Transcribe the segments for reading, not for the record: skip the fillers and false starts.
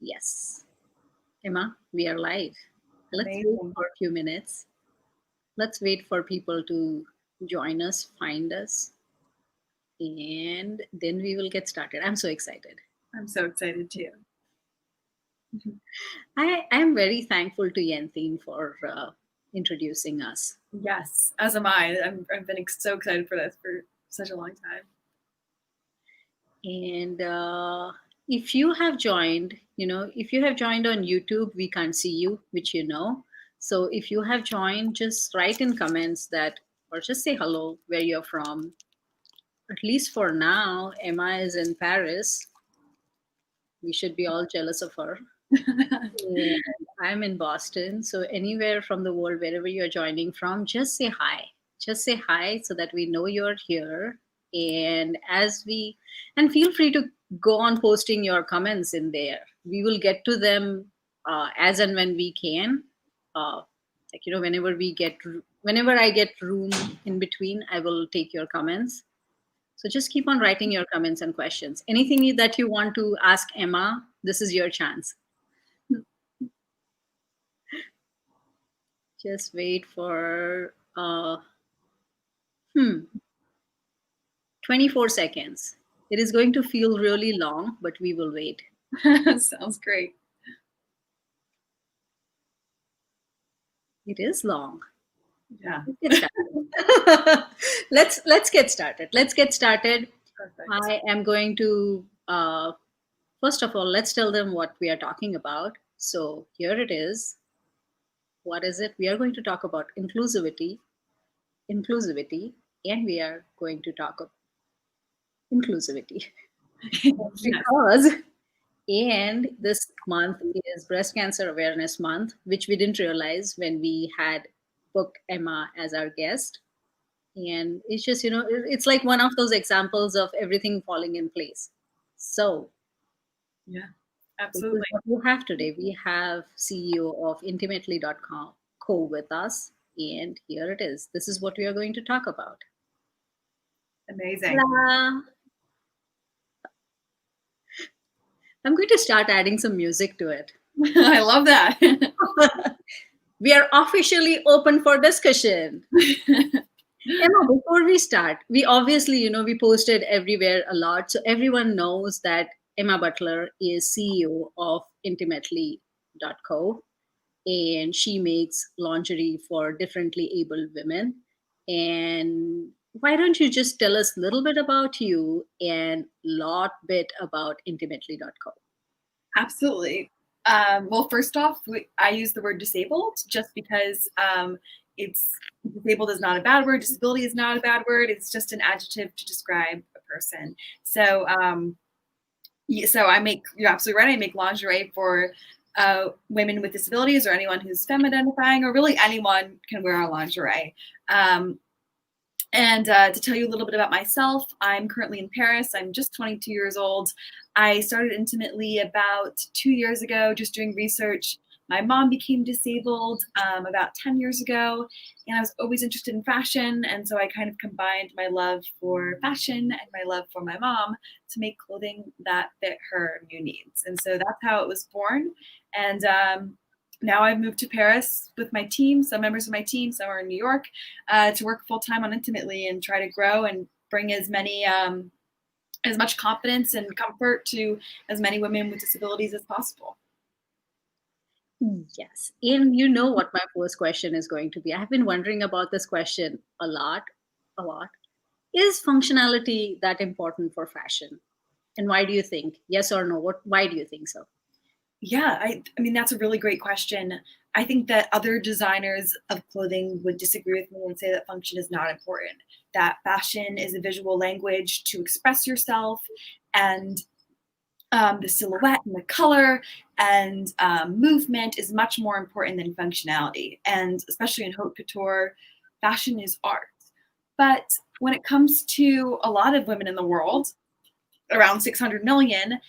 Yes. Emma, we are live. Let's wait Amazing. for a few minutes. Let's wait for people to join us, find us, and then we will get started. I'm so excited. I'm so excited too. I am very thankful to Yenthine for introducing us. Yes, as am I. I've been so excited for this for such a long time. And if you have joined, if you have joined on YouTube, we can't see you, which you know. So if you have joined, just write in comments that, or just say hello, where you're from. At least for now, Emma is in Paris. We should be all jealous of her. And I'm in Boston. So anywhere from the world, wherever you're joining from, just say hi. Just say hi so that we know you're here. And feel free to go on posting your comments in there. We will get to them as and when we can. Whenever I get room in between, I will take your comments. So just keep on writing your comments and questions. Anything that you want to ask Emma, this is your chance. Just wait for 24 seconds. It is going to feel really long, but we will wait. Sounds great. It is long. Yeah. Let's get started. Let's get started. Perfect. I am going to first of all, let's tell them what we are talking about. So here it is. What is it? We are going to talk about inclusivity, and we are going to talk about inclusivity because and this month is breast cancer awareness month, which we didn't realize when we had booked Emma as our guest. And it's just, it's like one of those examples of everything falling in place. So Yeah, this absolutely. is what we have today. We have CEO of intimately.com co with us, and here it is. This is what we are going to talk about. Amazing. Ta-da! I'm going to start adding some music to it. I love that. We are officially open for discussion. Emma, before we start, we obviously, we posted everywhere a lot. So everyone knows that Emma Butler is CEO of intimately.co, and she makes lingerie for differently abled women. And why don't you just tell us a little bit about you and lot bit about intimately.co? Absolutely. Well, first off, I use the word disabled just because it's disabled is not a bad word. Disability is not a bad word. It's just an adjective to describe a person. So, so you're absolutely right. I make lingerie for women with disabilities or anyone who's femme identifying, or really anyone can wear our lingerie. And to tell you a little bit about myself, I'm currently in Paris. I'm just 22 years old. I started Intimately about 2 years ago, just doing research. My mom became disabled about 10 years ago, and I was always interested in fashion. And so I kind of combined my love for fashion and my love for my mom to make clothing that fit her new needs. And so that's how it was born. And now I've moved to Paris with my team, some members of my team, some are in New York, to work full time on Intimately and try to grow and bring as much confidence and comfort to as many women with disabilities as possible. Yes. And you know what my first question is going to be. I've been wondering about this question a lot, a lot. Is functionality that important for fashion? And why do you think? Yes or no? Why do you think so? Yeah, I mean, that's a really great question. I think that other designers of clothing would disagree with me and say that function is not important, that fashion is a visual language to express yourself, and the silhouette and the color and movement is much more important than functionality. And especially in haute couture, fashion is art. But when it comes to a lot of women in the world, around 600 million,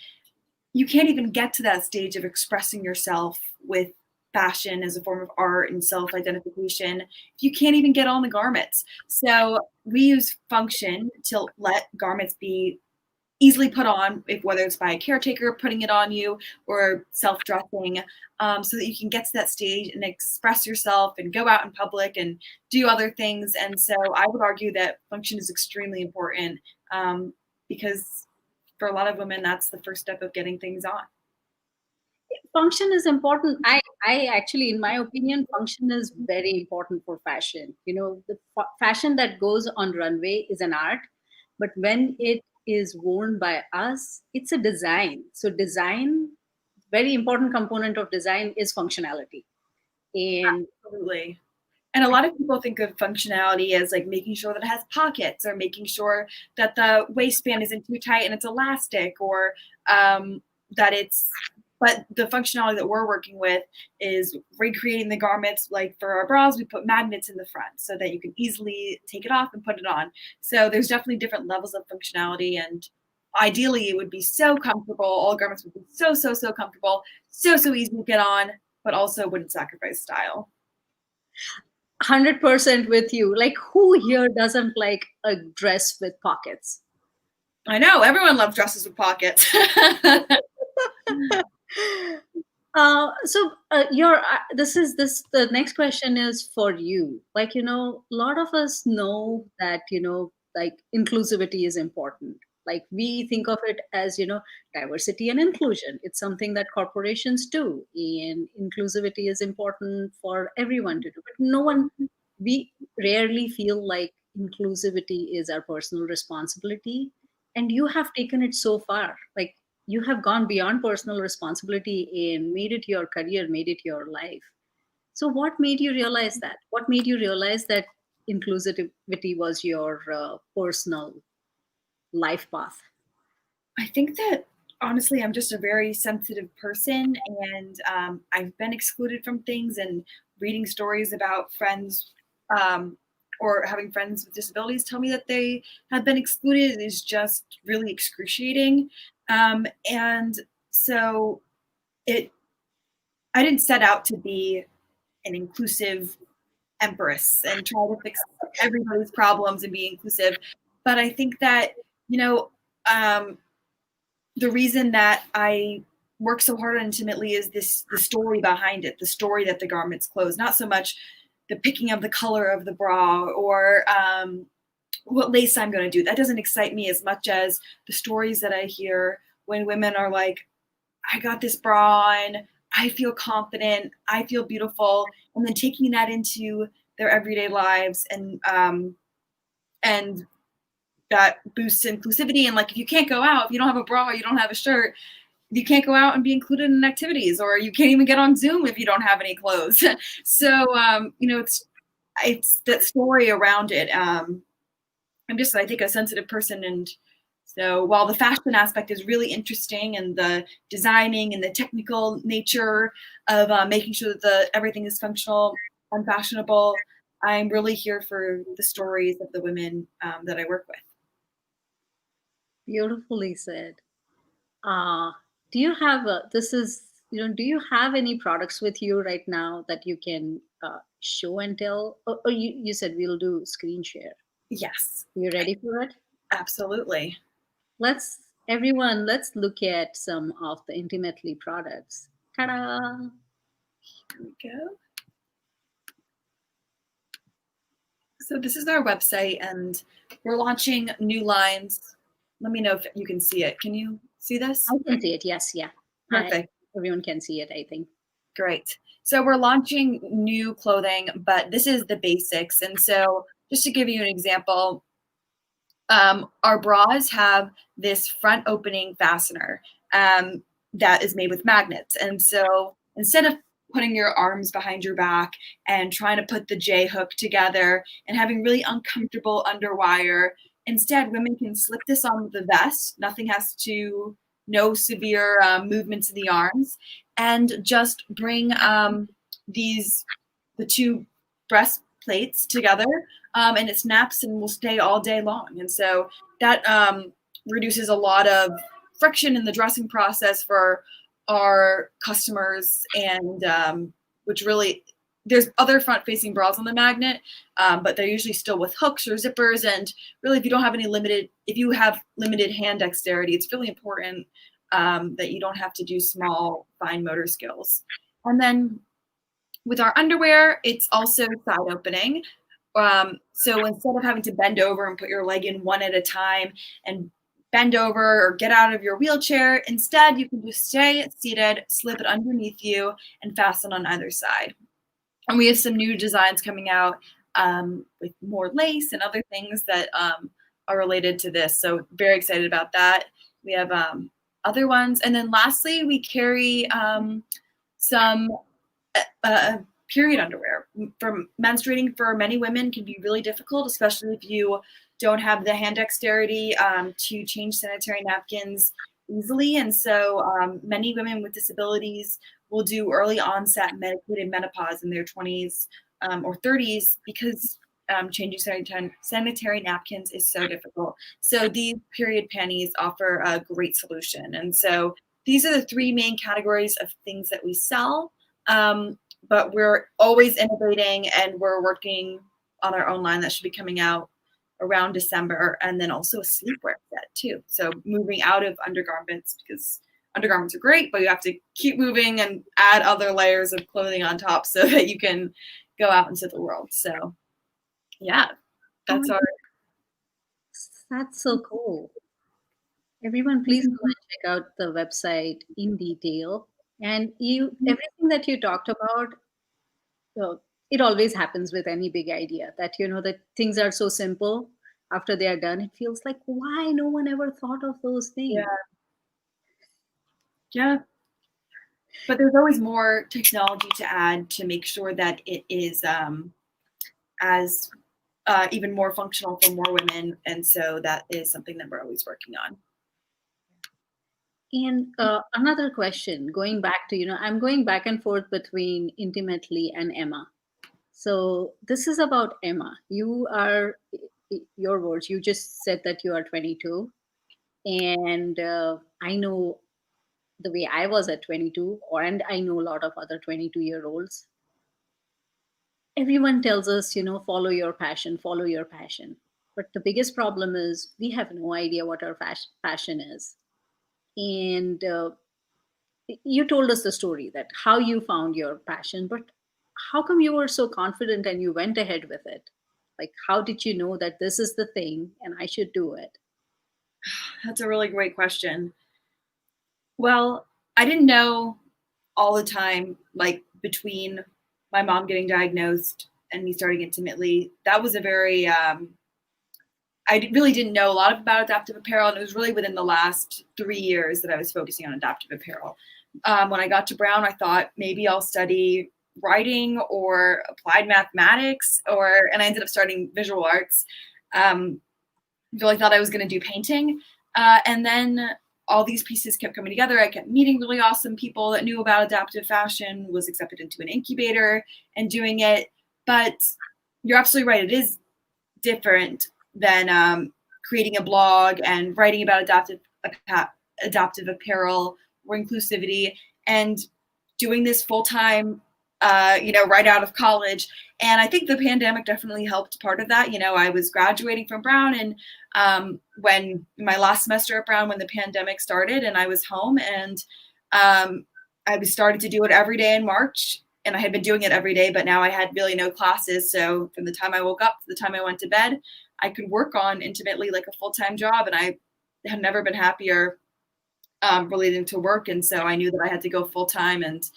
you can't even get to that stage of expressing yourself with fashion as a form of art and self-identification if you can't even get on the garments. So we use function to let garments be easily put on, whether it's by a caretaker putting it on you or self-dressing, so that you can get to that stage and express yourself and go out in public and do other things. And so I would argue that function is extremely important, because for a lot of women, that's the first step of getting things on. Function is important. I actually, in my opinion, function is very important for fashion. The fashion that goes on runway is an art, but when it is worn by us, it's a design. So design, very important component of design is functionality. And Absolutely. And a lot of people think of functionality as like making sure that it has pockets, or making sure that the waistband isn't too tight and it's elastic, or that it's, but the functionality that we're working with is recreating the garments. Like for our bras, we put magnets in the front so that you can easily take it off and put it on. So there's definitely different levels of functionality, and ideally it would be so comfortable. All garments would be so, so, so comfortable, so, so easy to get on, but also wouldn't sacrifice style. 100% with you. Like, who here doesn't like a dress with pockets? I know, everyone loves dresses with pockets. Your the next question is for you. Like, a lot of us know that, like, inclusivity is important. Like, we think of it as, diversity and inclusion. It's something that corporations do, and inclusivity is important for everyone to do. But we rarely feel like inclusivity is our personal responsibility. And you have taken it so far. Like, you have gone beyond personal responsibility and made it your career, made it your life. So what made you realize that? What made you realize that inclusivity was your personal life path? I think that honestly, I'm just a very sensitive person, and I've been excluded from things. And reading stories about friends, um, or having friends with disabilities tell me that they have been excluded is just really excruciating. And so it, I didn't set out to be an inclusive empress and try to fix everybody's problems and be inclusive. But I think that, you know, um, the reason that I work so hard on Intimately is the story behind it, the story that the garments close, not so much the picking of the color of the bra, or what lace I'm going to do. That doesn't excite me as much as the stories that I hear when women are like, I got this bra on, I feel confident, I feel beautiful, and then taking that into their everyday lives, and that boosts inclusivity. And like, if you can't go out, if you don't have a bra, you don't have a shirt, you can't go out and be included in activities, or you can't even get on Zoom if you don't have any clothes. So it's that story around it. I'm just, I think, a sensitive person, and so while the fashion aspect is really interesting, and the designing and the technical nature of making sure that everything is functional and fashionable, I'm really here for the stories of the women that I work with. Beautifully said. Uh, do you have do you have any products with you right now that you can show and tell? Or you said we'll do screen share. Yes, You ready for it? absolutely. Let's look at some of the Intimately products. Ta-da! Here we go. So this is our website, and we're launching new lines. Let me know if you can see it. Can you see this? I can see it. Yes, yeah. Perfect. Everyone can see it, I think. Great. So we're launching new clothing, but this is the basics. And so just to give you an example, our bras have this front opening fastener that is made with magnets. And so instead of putting your arms behind your back and trying to put the J hook together and having really uncomfortable underwire, instead women can slip this on the vest. Nothing has to, no severe movements in the arms, and just bring the two breast plates together, and it snaps and will stay all day long. And so that reduces a lot of friction in the dressing process for our customers, and which really there's other front-facing bras on the magnet, but they're usually still with hooks or zippers. And really, if you have limited hand dexterity, it's really important that you don't have to do small, fine motor skills. And then with our underwear, it's also side opening. So instead of having to bend over and put your leg in one at a time and bend over or get out of your wheelchair, instead you can just stay seated, slip it underneath you, and fasten on either side. And we have some new designs coming out with more lace and other things that are related to this. So very excited about that. We have other ones. And then lastly, we carry some period underwear. For menstruating for many women can be really difficult, especially if you don't have the hand dexterity to change sanitary napkins easily. And so many women with disabilities will do early onset medicated menopause in their 20s or 30s because changing sanitary napkins is so difficult. So these period panties offer a great solution. And so these are the three main categories of things that we sell. But we're always innovating, and we're working on our own line that should be coming out around December, and then also a sleepwear set too. So moving out of undergarments, because undergarments are great, but you have to keep moving and add other layers of clothing on top so that you can go out into the world. So yeah, Oh that's my our. goodness, that's so cool. Everyone, please go and check out the website in detail. And everything that you talked about, uh, it always happens with any big idea that, that things are so simple. After they are done, it feels like, why no one ever thought of those Yeah, things? yeah. But there's always more technology to add to make sure that it is as even more functional for more women. And so that is something that we're always working on. And another question, going back to, I'm going back and forth between Intimately and Emma. So this is about Emma. Your words, you just said that you are 22. And I know the way I was at 22, and I know a lot of other 22-year-olds. Everyone tells us, follow your passion, follow your passion. But the biggest problem is we have no idea what our passion is. And you told us the story that how you found your passion, but how come you were so confident and you went ahead with it? Like, how did you know that this is the thing and I should do it? That's a really great question. Well, I didn't know all the time, like between my mom getting diagnosed and me starting Intimately. That was a very, really didn't know a lot about adaptive apparel. And it was really within the last 3 years that I was focusing on adaptive apparel. When I got to Brown, I thought maybe I'll study writing or applied mathematics, and I ended up starting visual arts. I really thought I was going to do painting. And then all these pieces kept coming together. I kept meeting really awesome people that knew about adaptive fashion, was accepted into an incubator and doing it. But you're absolutely right. It is different than creating a blog and writing about adaptive apparel or inclusivity and doing this full time, right out of college. And I think the pandemic definitely helped part of that. I was graduating from Brown, and when my last semester at Brown, when the pandemic started, and I was home, and I was started to do it every day in March. And I had been doing it every day, but now I had really no classes. So from the time I woke up to the time I went to bed, I could work on Intimately like a full-time job. And I had never been happier relating to work. And so I knew that I had to go full-time, and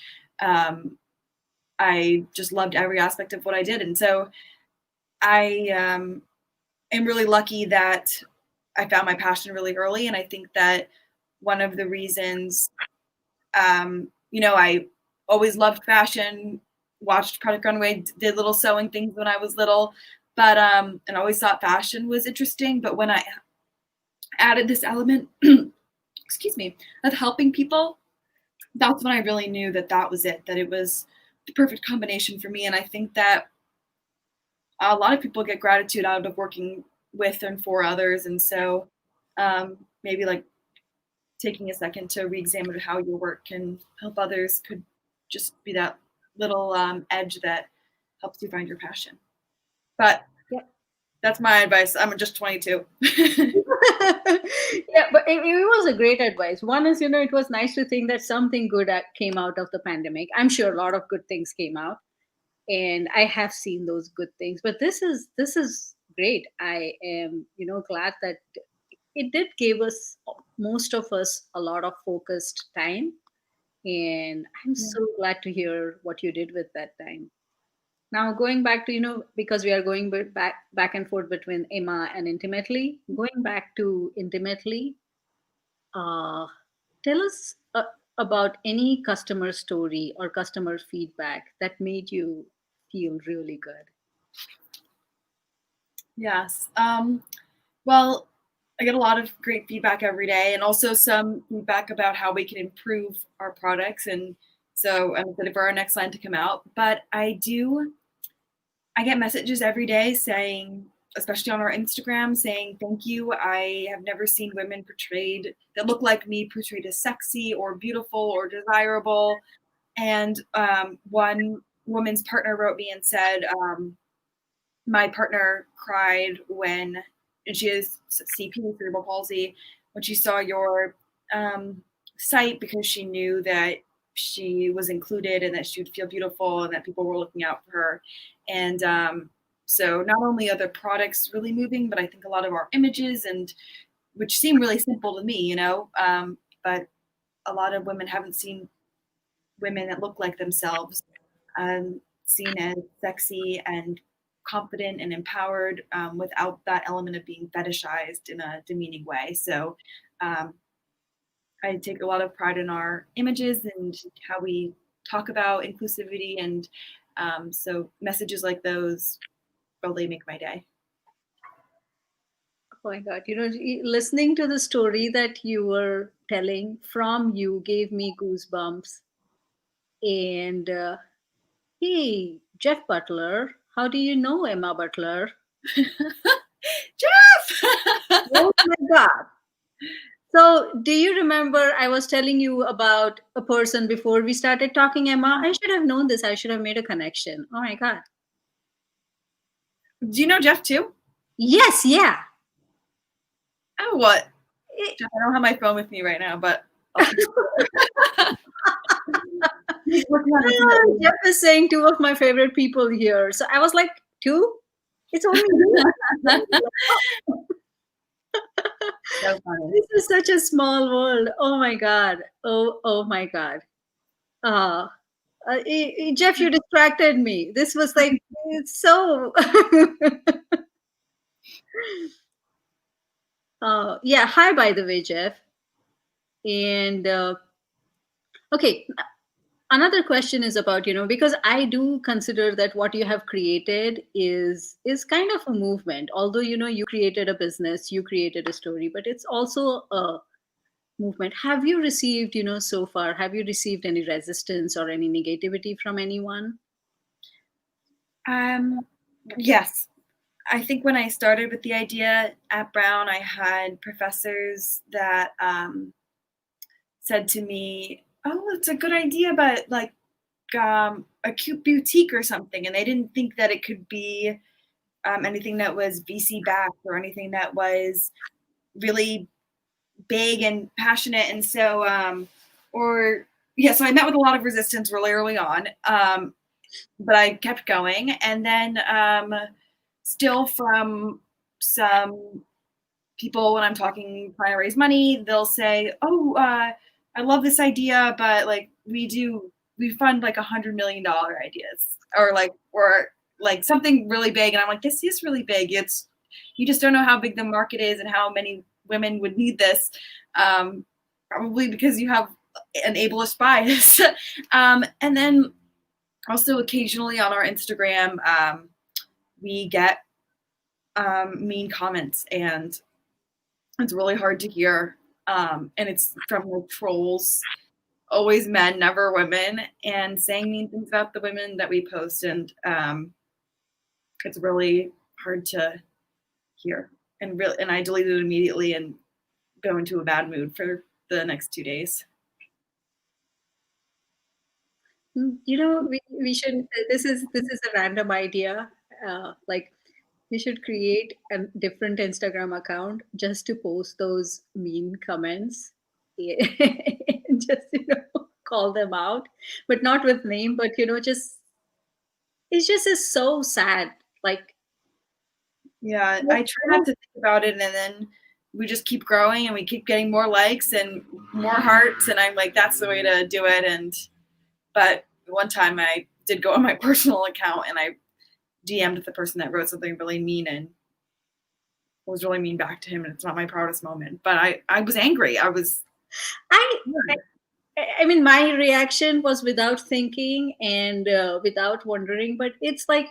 I just loved every aspect of what I did. And so I am really lucky that I found my passion really early. And I think that one of the reasons, I always loved fashion, watched Project Runway, did little sewing things when I was little, but and always thought fashion was interesting. But when I added this element, excuse me, of helping people, that's when I really knew that that was it, that it was the perfect combination for me. And I think that a lot of people get gratitude out of working with and for others. And so maybe like taking a second to re-examine how your work can help others could just be that little edge that helps you find your passion. But that's my advice. I'm just 22. Yeah, but it was a great advice. One is, it was nice to think that something good came out of the pandemic. I'm sure a lot of good things came out, and I have seen those good things. But this is great. I am, glad that it did give us, most of us, a lot of focused time, and I'm Yeah. so glad to hear what you did with that time. Now, going back to, because we are going back and forth between Emma and Intimately, going back to Intimately, uh, tell us about any customer story or customer feedback that made you feel really good. Yes. Well, I get a lot of great feedback every day, and also some feedback about how we can improve our products. And so I'm excited for our next line to come out. But I get messages every day saying, especially on our Instagram, saying, thank you. I have never seen women portrayed that look like me portrayed as sexy or beautiful or desirable. And one woman's partner wrote me and said, my partner cried when, and she has CP, cerebral palsy, when she saw your site, because she knew that she was included and that she would feel beautiful and that people were looking out for her. And so not only are the products really moving, but I think a lot of our images, and which seem really simple to me, but a lot of women haven't seen women that look like themselves, seen as sexy and confident and empowered, without that element of being fetishized in a demeaning way. So um, I take a lot of pride in our images and how we talk about inclusivity. And so messages like those really make my day. Oh my God. Listening to the story that you were telling from you gave me goosebumps. And hey, Jeff Butler, how do you know Emma Butler? Jeff! Oh my God. So, do you remember I was telling you about a person before we started talking, Emma? I should have known this. I should have made a connection. Oh my God. Do you know Jeff too? Yes, yeah. Oh, what? Eh, Jeff, I don't have my phone with me right now, but he's working on Intimately. Jeff is saying two of my favorite people here. So I was like, two? It's only you. So funny. This is such a small world. Oh my God. Oh my God. Uh, Jeff, you distracted me. This was like, it's so. Yeah, hi, by the way, Jeff. And okay, another question is about, because I do consider that what you have created is kind of a movement. Although, you created a business, you created a story, but it's also a movement. Have you received, so far, have you received any resistance or any negativity from anyone? Um, yes. I think when I started with the idea at Brown, I had professors that said to me, "Oh, it's a good idea, but like a cute boutique or something," and they didn't think that it could be anything that was VC backed or anything that was really big and passionate. And so, so I met with a lot of resistance really early on, but I kept going, and then still from some people when I'm talking trying to raise money, they'll say, "Oh, I love this idea, but like we fund like $100 million ideas, or like something really big," and I'm like, "This is really big. It's you just don't know how big the market is and how many women would need this, probably because you have an ableist bias." And then also occasionally on our Instagram, we get mean comments, and it's really hard to hear. And it's from like trolls, always men, never women, and saying mean things about the women that we post. And it's really hard to hear. And I delete it immediately and go into a bad mood for the next 2 days. we should. This is a random idea. Like we should create a different Instagram account just to post those mean comments. Yeah. And just call them out, but not with name. But just it's just is so sad. Like Yeah, I try not to think about it, and then we just keep growing and we keep getting more likes and more hearts, and I'm like, that's the way to do it. But one time I did go on my personal account and I DM'd the person that wrote something really mean and was really mean back to him, and it's not my proudest moment. But I was angry. I was I I mean, my reaction was without thinking and without wondering, but it's like,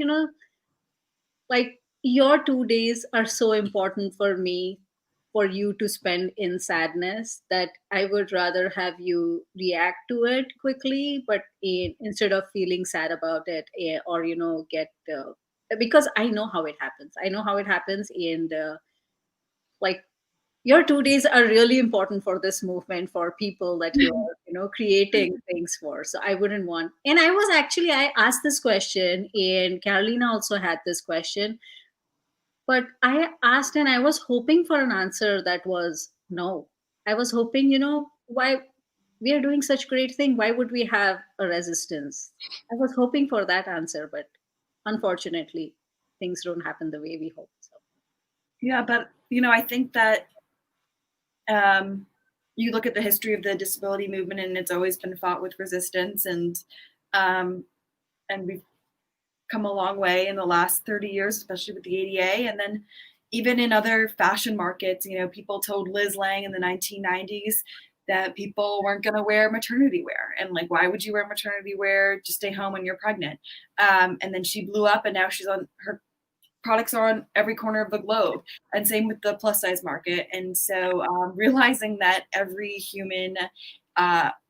like your 2 days are so important for me for you to spend in sadness that I would rather have you react to it quickly, but instead of feeling sad about it, or, get, because I know how it happens. I know how it happens. And like your 2 days are really important for this movement, for people that you're creating things for. So I wouldn't want. And I asked this question, and Carolina also had this question, but I asked and I was hoping for an answer that was no. I was hoping, why we are doing such great thing, why would we have a resistance? I was hoping for that answer, but unfortunately things don't happen the way we hope. So yeah, but I think that you look at the history of the disability movement, and it's always been fought with resistance, um, and we've come a long way in the last 30 years, especially with the ADA. And then even in other fashion markets, people told Liz Lang in the 1990s that people weren't going to wear maternity wear. And like, why would you wear maternity wear? Just stay home when you're pregnant. And then she blew up, and now her products are on every corner of the globe. And same with the plus size market. And so realizing that every human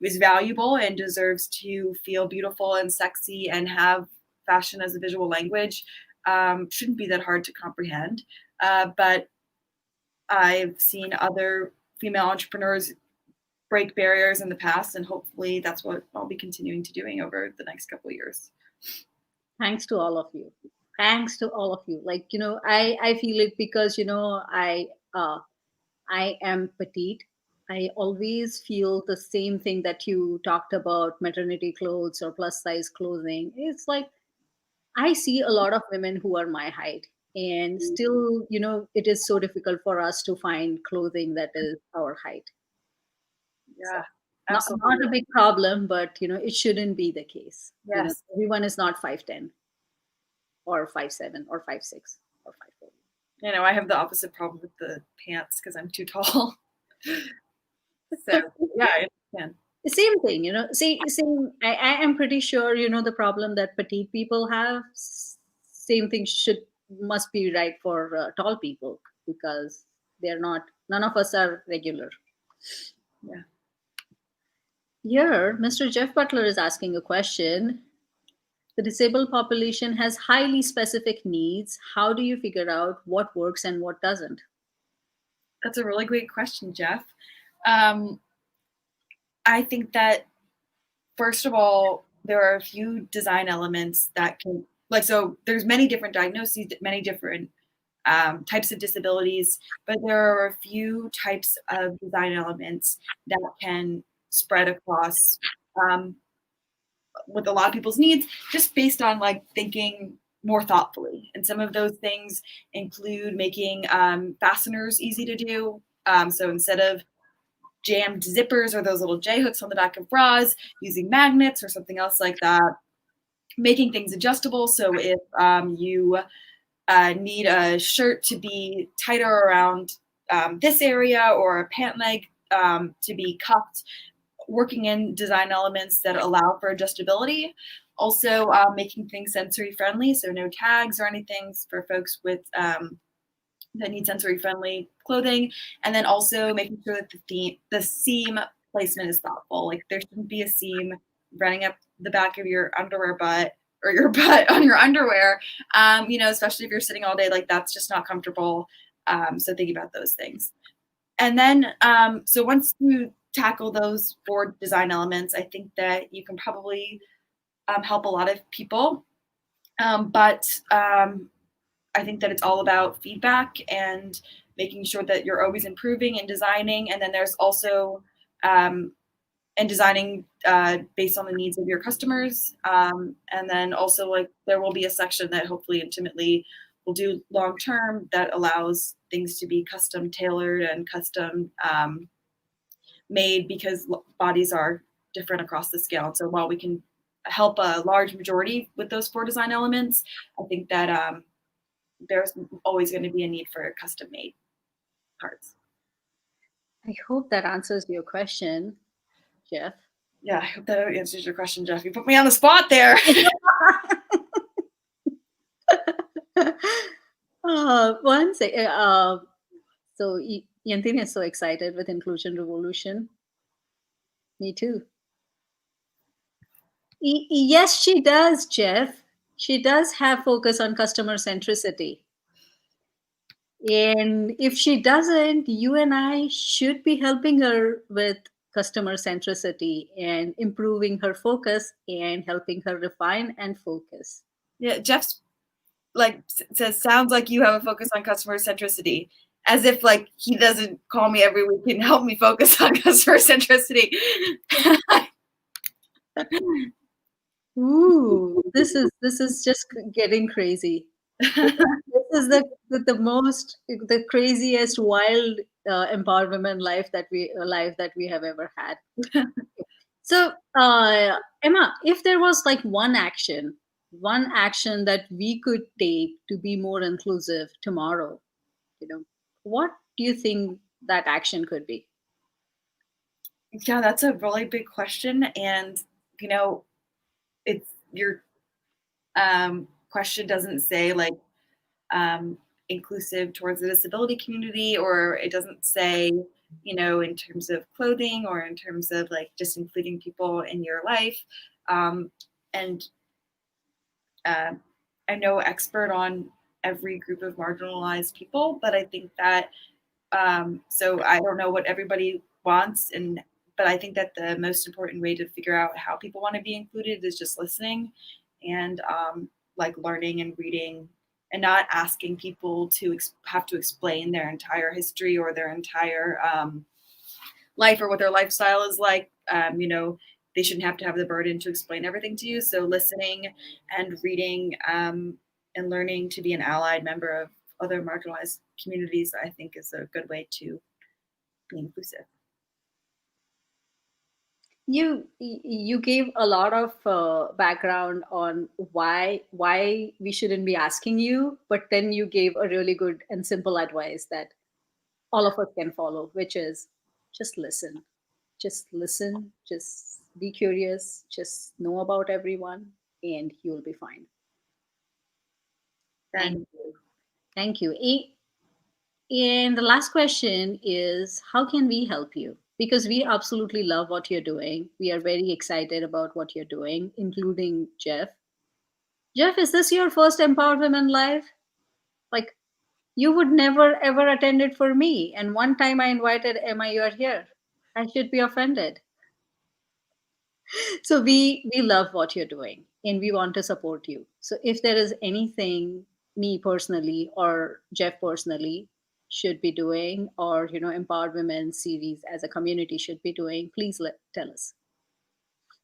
is valuable and deserves to feel beautiful and sexy and have fashion as a visual language shouldn't be that hard to comprehend. But I've seen other female entrepreneurs break barriers in the past, and hopefully that's what I'll be continuing to doing over the next couple of years. thanks to all of you. Thanks to all of you. Like, I feel it because, I am petite. I always feel the same thing that you talked about, maternity clothes or plus size clothing. It's like I see a lot of women who are my height, and still, it is so difficult for us to find clothing that is our height. So Yeah, not a absolutely. big problem, but it shouldn't be the case. Yes. Everyone is not 5'10" or 5'7" or 5'6" or 5'4". I have the opposite problem with the pants because I'm too tall. So yeah, I understand. Same thing, same. I am pretty sure, the problem that petite people have. Same thing must be right for tall people, because they're not. None of us are regular. Yeah. Here, Mr. Jeff Butler is asking a question. The disabled population has highly specific needs. How do you figure out what works and what doesn't? That's a really great question, Jeff. Um, I think that first of all, there are a few design elements that can so there's many different diagnoses, many different types of disabilities, but there are a few types of design elements that can spread across with a lot of people's needs, just based on thinking more thoughtfully. And some of those things include making fasteners easy to do. So instead of jammed zippers or those little J hooks on the back of bras, using magnets or something else like that, making things adjustable. So if you need a shirt to be tighter around this area, or a pant leg to be cuffed, working in design elements that allow for adjustability. Also making things sensory friendly, so no tags or anything for folks with that need sensory friendly clothing. And then also making sure that the seam placement is thoughtful. Like there shouldn't be a seam running up the back of your underwear butt, or your butt on your underwear, especially if you're sitting all day, like that's just not comfortable. So think about those things. And then, so once you tackle those 4 design elements, I think that you can probably help a lot of people. But I think that it's all about feedback and making sure that you're always improving and designing. And then there's also and designing based on the needs of your customers. And then also, like, there will be a section that hopefully Intimately will do long term that allows things to be custom tailored and custom made, because bodies are different across the scale. And so while we can help a large majority with those 4 design elements, I think that there's always going to be a need for custom made parts. I hope that answers your question, Jeff. Yeah, I hope that answers your question, Jeff. You put me on the spot there. One second. So Yantin is so excited with Inclusion Revolution. Me too. Yes, she does, Jeff. She does have focus on customer centricity. And if she doesn't, you and I should be helping her with customer centricity and improving her focus and helping her refine and focus. Yeah, Jeff's like says, sounds like you have a focus on customer centricity, as if like he doesn't call me every week and help me focus on customer centricity. Ooh, this is just getting crazy. This is the most the craziest wild empowerment life that we have ever had. So, Emma, if there was like one action that we could take to be more inclusive tomorrow, what do you think that action could be? Yeah, that's a really big question. And, you know, it's your question doesn't say like inclusive towards the disability community, or it doesn't say, in terms of clothing or in terms of like just including people in your life. And I'm no expert on every group of marginalized people, but I think that so I don't know what everybody wants, but I think that the most important way to figure out how people want to be included is just listening and like learning and reading, and not asking people to have to explain their entire history or their entire life or what their lifestyle is like. They shouldn't have to have the burden to explain everything to you. So listening and reading and learning to be an allied member of other marginalized communities, I think, is a good way to be inclusive. You gave a lot of background on why we shouldn't be asking you, but then you gave a really good and simple advice that all of us can follow, which is just listen. Just listen, just be curious, just know about everyone, and you'll be fine. Thank And you. Thank you. And the last question is, how can we help you? Because we absolutely love what you're doing. We are very excited about what you're doing, including Jeff. Jeff, is this your first Empowered Women Live? Like, you would never ever attend it for me. And one time I invited Emma, you are here. I should be offended. So we love what you're doing and we want to support you. So if there is anything me personally or Jeff personally should be doing, or Empowered Women series as a community should be doing, please tell us.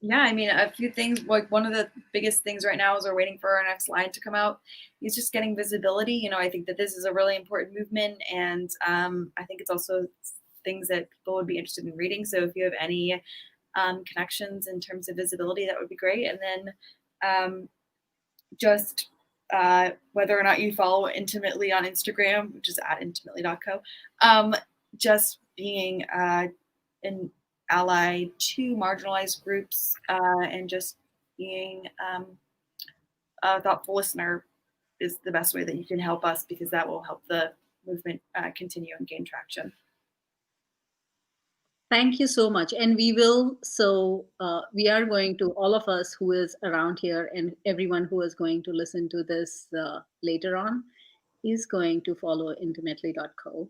yeah, I mean, a few things. Like, one of the biggest things right now is we're waiting for our next line to come out. Is just getting visibility. I think that this is a really important movement, and I think it's also things that people would be interested in reading. So if you have any connections in terms of visibility, that would be great. And then just whether or not you follow Intimately on Instagram, which is at intimately.co, just being an ally to marginalized groups, and just being a thoughtful listener is the best way that you can help us, because that will help the movement continue and gain traction. Thank you so much. And we will, so we are going to, all of us who is around here and everyone who is going to listen to this later on is going to follow intimately.co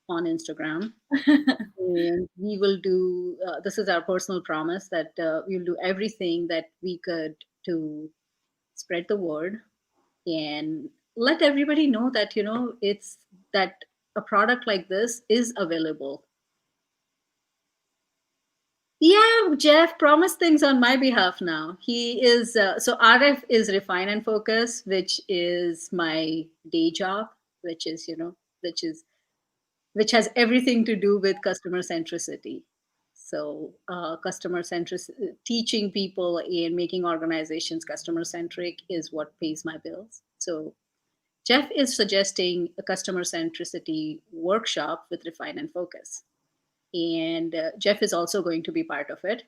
on Instagram. And we will do, this is our personal promise that we'll do everything that we could to spread the word and let everybody know that, it's that a product like this is available. Yeah, Jeff promised things on my behalf now. He is, so RF is Refine and Focus, which is my day job, which is, which is, which has everything to do with customer centricity. So, customer centric, teaching people and making organizations customer centric is what pays my bills. So, Jeff is suggesting a customer centricity workshop with Refine and Focus. And Jeff is also going to be part of it.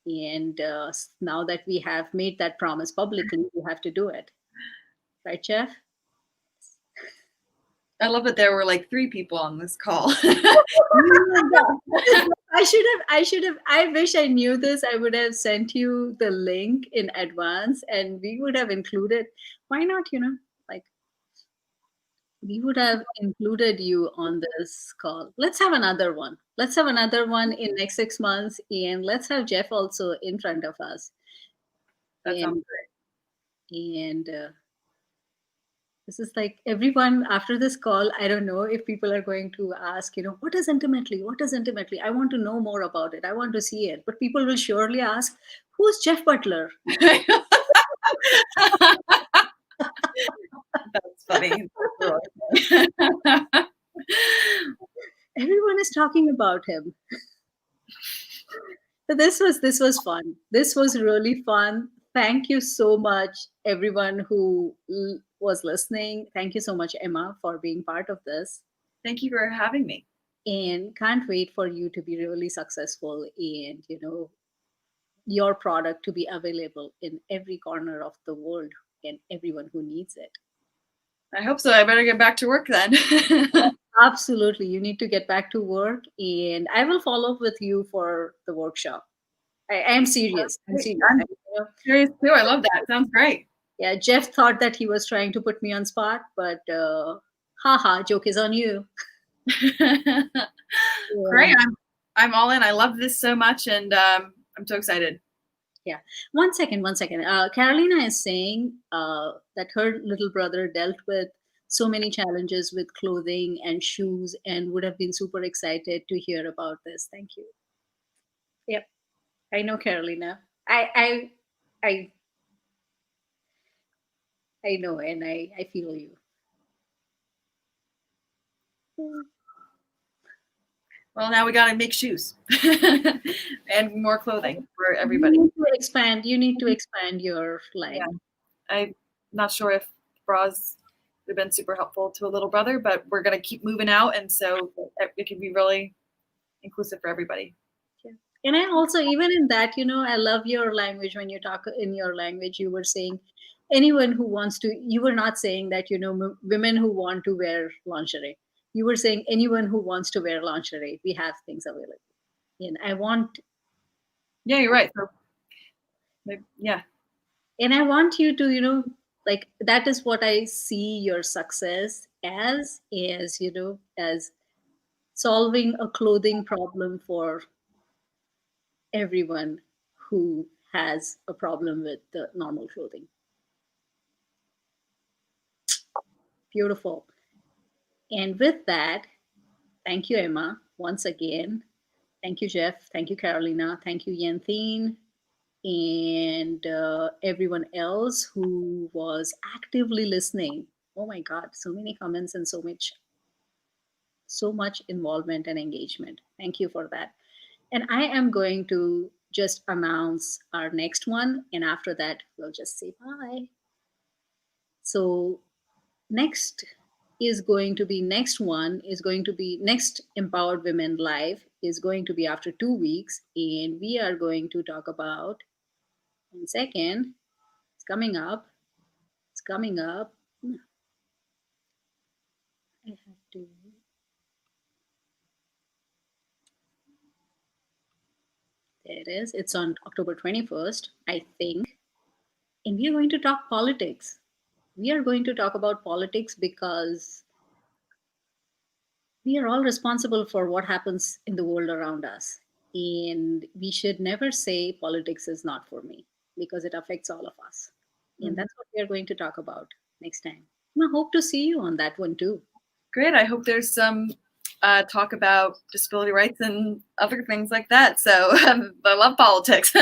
And now that we have made that promise publicly, we have to do it. Right, Jeff? I love that there were like 3 people on this call. I wish I knew this. I would have sent you the link in advance and we would have included. Why not, like we would have included you on this call. Let's have another one. Let's have another one in next 6 months and let's have Jeff also in front of us. That sounds And, great. and this is like everyone after this call. I don't know if people are going to ask, what is intimately? What is intimately? I want to know more about it. I want to see it. But people will surely ask, who's Jeff Butler? That's funny. Everyone is talking about him. So this was fun. This was really fun. Thank you so much, everyone who was listening. Thank you so much, Emma, for being part of this. Thank you for having me. And can't wait for you to be really successful and your product to be available in every corner of the world and everyone who needs it. I hope so. I better get back to work then. Absolutely. You need to get back to work and I will follow up with you for the workshop. I am serious. I'm serious. I'm curious too. I love that. Sounds great. Yeah, Jeff thought that he was trying to put me on spot, but haha, joke is on you. Great. I'm all in. I love this so much and I'm so excited. Yeah. One second. Carolina is saying that her little brother dealt with so many challenges with clothing and shoes and would have been super excited to hear about this. Thank you. Yep. I know Carolina. I I know and I feel you. Well, now we got to make shoes and more clothing for everybody. You need to expand your line. Yeah. I'm not sure if bras would have been super helpful to a little brother, but we're going to keep moving out. And so it can be really inclusive for everybody. Yeah. And I also, even in that, I love your language. When you talk in your language, you were saying anyone who wants to, you were not saying that, women who want to wear lingerie. You were saying anyone who wants to wear lingerie, we have things available. And I want, Yeah, you're right. So, yeah. and I want you to, like that is what I see your success as, is, as solving a clothing problem for everyone who has a problem with the normal clothing. Beautiful. And with that, thank you, Emma, once again. Thank you, Jeff. Thank you, Carolina. Thank you, Yenthine, and everyone else who was actively listening. Oh my God, so many comments and so much involvement and engagement. Thank you for that. And I am going to just announce our next one, and after that, we'll just say bye. So next next Empowered Women Live is going to be after 2 weeks, and we are going to talk about, 1 second, it's coming up. I have to, there it is. It's on October 21st, I think. And we are going to talk politics. We are going to talk about politics because we are all responsible for what happens in the world around us. And we should never say politics is not for me, because it affects all of us. And Mhm. that's what we are going to talk about next time. I hope to see you on that one too. Great. I hope there's some talk about disability rights and other things like that. So I love politics.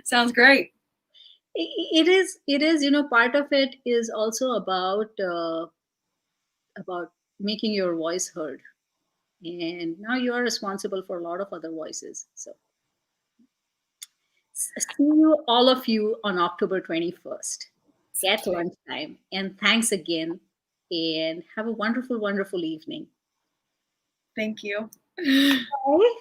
Sounds great. It is, part of it is also about making your voice heard. And now you are responsible for a lot of other voices. So see you, all of you, on October 21st at lunchtime. And thanks again. And have a wonderful, wonderful evening. Thank you. Bye.